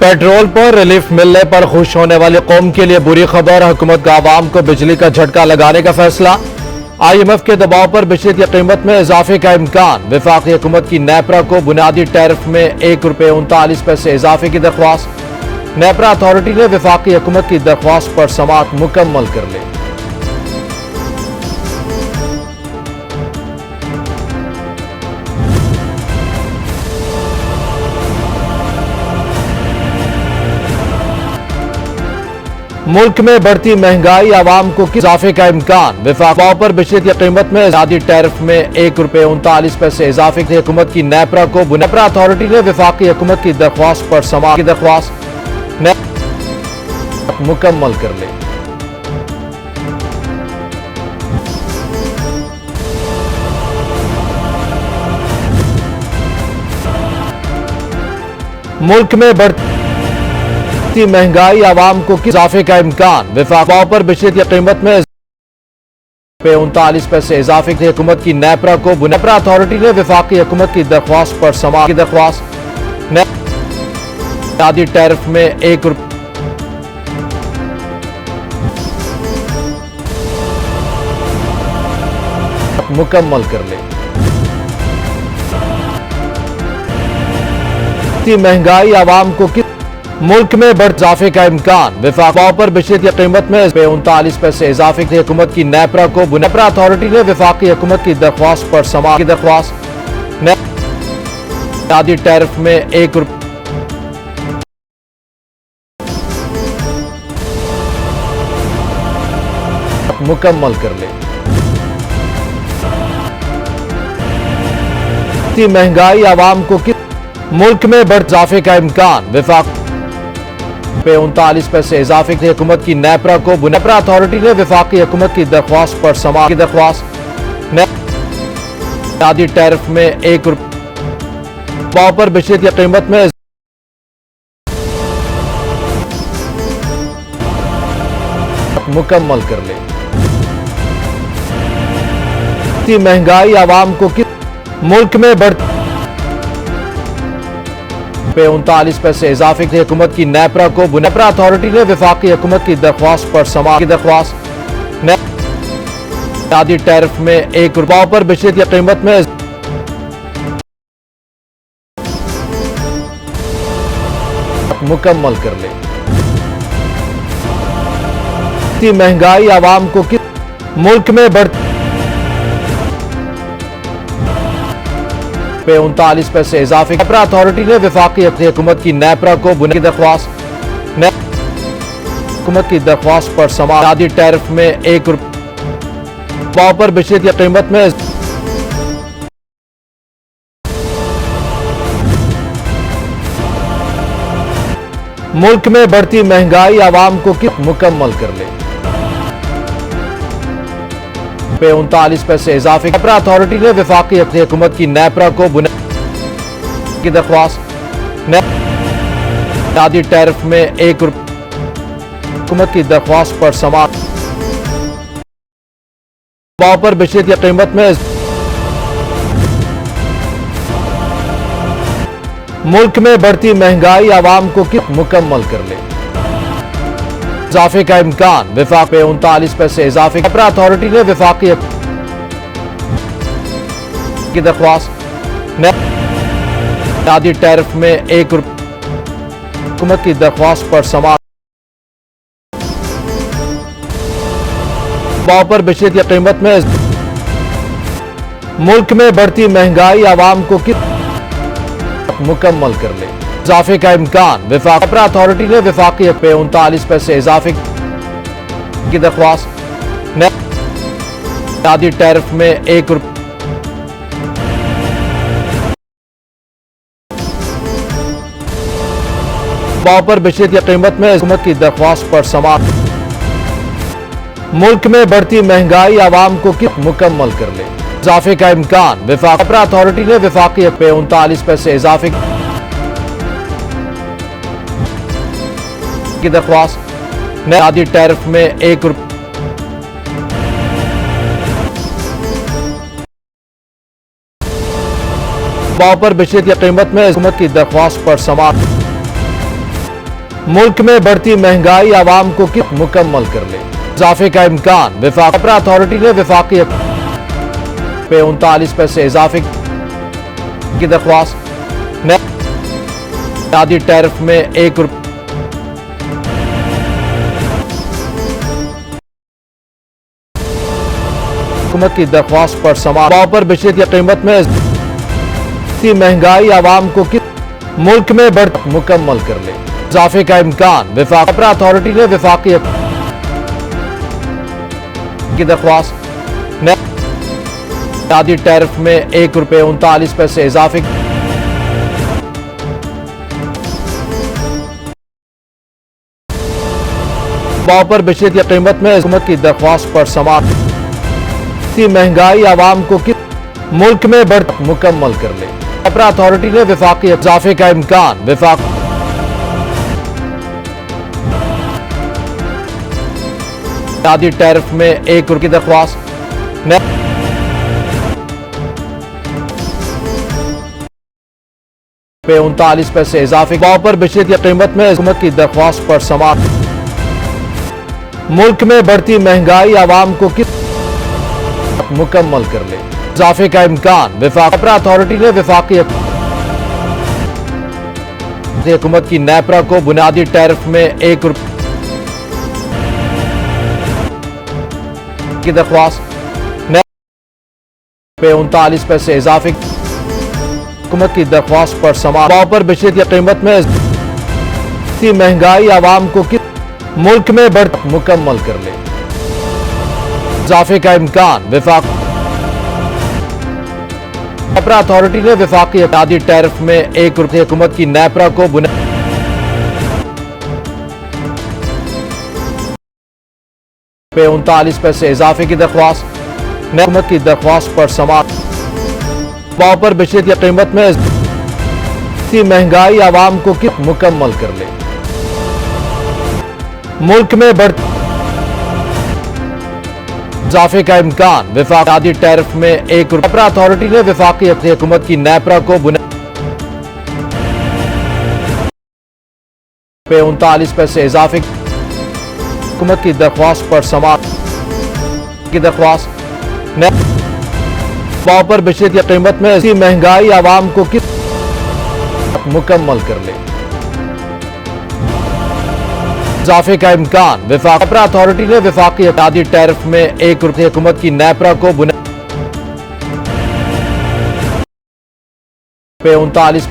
Petrol पर relief मिलने पर खुश होने वाली कौम के लिए बुरी खबर। हुकूमत का आवाम को बिजली का झटका लगाने का फैसला। IMF के दबाव पर बिजली की कीमत में इजाफे का इम्कान। वफाकी हुकूमत की नेपरा को बुनियादी टैरिफ में ₹1.39 इजाफे की दरख्वास्त। नेपरा अथॉरिटी ने वफाकी हुकूमत की दरख्वास्त पर समाअत मुकम्मल कर ली। मुल्क में बढ़ती महंगाई, आवाम को किस इजाफे का इम्कान। वफाक पर बिजली की कीमत में बुनियादी टैरिफ में ₹1.39 इजाफे की हुकूमत की नेपरा को नेपरा अथॉरिटी ने वफाकी हुकूमत की दरख्वास्त पर समाअत की दरख्वास्त मुकम्मल कर ली। मुल्क में बढ़ती महंगाई, आवाम को किस इजाफे का इम्कान। वफाक पर बिजली की कीमत में ₹39 इजाफे की हुकूमत की नेपरा को नेपरा अथॉरिटी ने वफाकी हुकूमत की दरख्वास्त पर समाअत की दरख्वास्त बुनियादी टैरिफ में ₹1 मुकम्मल कर ले। महंगाई, आवाम को किस मुल्क में बढ़ इजाफे का इम्कान। वफाक पर बिजली की कीमत में ₹39 इजाफे की हुकूमत की नेपरा को नेपरा अथॉरिटी ने वफाकी हुकूमत की दरख्वास्त पर समाअत की दरख्वास्त बुनियादी टैरिफ में ₹1 मुकम्मल कर ले। महंगाई, आवाम को किस मुल्क में बढ़ इजाफे का इम्कान। वफाक ₹39 इजाफे की हुकूमत की नेपरा को नेपरा अथॉरिटी ने वफाकी हुकूमत की दरख्वास्त पर समाअत की दरख्वास्त बुनियादी टैरिफ में ₹1 पर बिजली की कीमत में मुकम्मल कर ले। महंगाई, आवाम को किस मुल्क में बढ़ ₹39 इजाफे की हुकूमत की नेपरा को नेपरा अथॉरिटी ने वफाकी हुकूमत की दरख्वास्त पर समाअत की दरख्वास्त बुनियादी टैरिफ में ₹1 पर बिजली की कीमत में मुकम्मल कर ले। महंगाई, आवाम को किस मुल्क में बढ़ ₹39 इजाफे नेपरा अथॉरिटी ने वफाकी हुकूमत की नेपरा को बुनियादी दरख्वास्त हुकूमत की दरख्वास्त पर समाअत बुनियादी टैरिफ में ₹1 पर बिजली की कीमत में मुल्क में बढ़ती महंगाई, आवाम को किस मुकम्मल कर ले। ₹39 इजाफे नेपरा अथॉरिटी ने वफाकी हुकूमत की नेपरा को बुनियादी दरख्वास्त बुनियादी टैरिफ में ₹1 हुकूमत की दरख्वास्त पर समाअत पर बिजली की कीमत में मुल्क में बढ़ती महंगाई, आवाम को किस मुकम्मल कर ले। इजाफे का इम्कान। वफाक ₹39 इजाफे नेपरा अथॉरिटी ने वफाकी की दरख्वास्त बुनियादी टैरिफ में ₹1 हुकूमत की दरख्वास्त पर समाअत पर बिजली की कीमत में मुल्क में बढ़ती महंगाई, आवाम को किस मुकम्मल कर ले। इजाफे का इम्कान। वफाक नेपरा अथॉरिटी ने वफाकी ₹39 इजाफे की दरख्वास्त बुनियादी टैरिफ में ₹1 पर बिजली की कीमत में हुकूमत की दरख्वास्त पर समाअत मुल्क में बढ़ती महंगाई, आवाम को किस मुकम्मल कर ले। इजाफे का इम्कान। वफाक नेपरा अथॉरिटी ने वफाकी ₹39 इजाफे की दरख्वास्त बुनियादी टैरिफ में ₹1 पर बिजली की कीमत में हुकूमत की दरख्वास्त पर समाअत मुल्क में बढ़ती महंगाई आवाम को किस मुकम्मल कर ले, इजाफे का इम्कान। विफाक अथॉरिटी ने विफाकी पे 39 पैसे इजाफे की दरख्वास्त। बुनियादी टैरिफ में ₹1 हुकूमत की दरख्वास्त पर समाअत पर बिजली की कीमत में महंगाई आवाम को किस मुल्क में बढ़ मुकम्मल कर ले, इजाफे का इम्कान। विफाक अथॉरिटी ने विफाकी की दरख्वास्त। बुनियादी टैरिफ में ₹1.39 पैसे इजाफे पर बिजली की कीमत में हुकूमत की दरख्वास्त पर समाअत। महंगाई आवाम को किस मुल्क में बढ़ मुकम्मल कर ले, अथॉरिटी ने विफाकी इजाफे का इम्कान। विफाक बुनियादी टैरिफ में ₹1 की दरख्वास्त। पे 39 पैसे इजाफे पर बिजली की कीमत में हुकूमत की दरख्वास्त पर समाअत। मुल्क में बढ़ती महंगाई आवाम को किस मुकम्मल कर ले, इजाफे का इम्कान। विफाक अथॉरिटी ने विफाकी हुकूमत की नेपरा को बुनियादी टैरिफ में ₹1 की दरख्वास्त। पे 39 पैसे इजाफे हुकूमत की दरख्वास्त पर समाअत पर बिजली की कीमत में महंगाई आवाम को किस मुल्क में बढ़ मुकम्मल कर ले, इजाफे का इम्कान। विफाक अथॉरिटी ने विफाकी बुनियादी टैरिफ में ₹1 हुकूमत की नेपरा को पे 39 पैसे इजाफे की दरख्वास्त। हुकूमत की दरख्वास्त पर समाअत पर बिजली की कीमत में महंगाई आवाम को किस मुकम्मल कर ले, मुल्क में बढ़ इजाफे का इम्कान। विफाक बुनियादी टैरिफ में ₹1 अथॉरिटी ने विफाकी हुकूमत की नेपरा को पे 39 पैसे इजाफे हुकूमत की दरख्वास्त पर समाअत की दरख्वास्त। पर बिजली की कीमत में महंगाई आवाम को किस मुकम्मल कर ले, इजाफे का इम्कान। विफाक अथॉरिटी ने विफाकी बुनियादी टैरिफ में ₹1 हुकूमत की नेपरा को पे 39 पैसे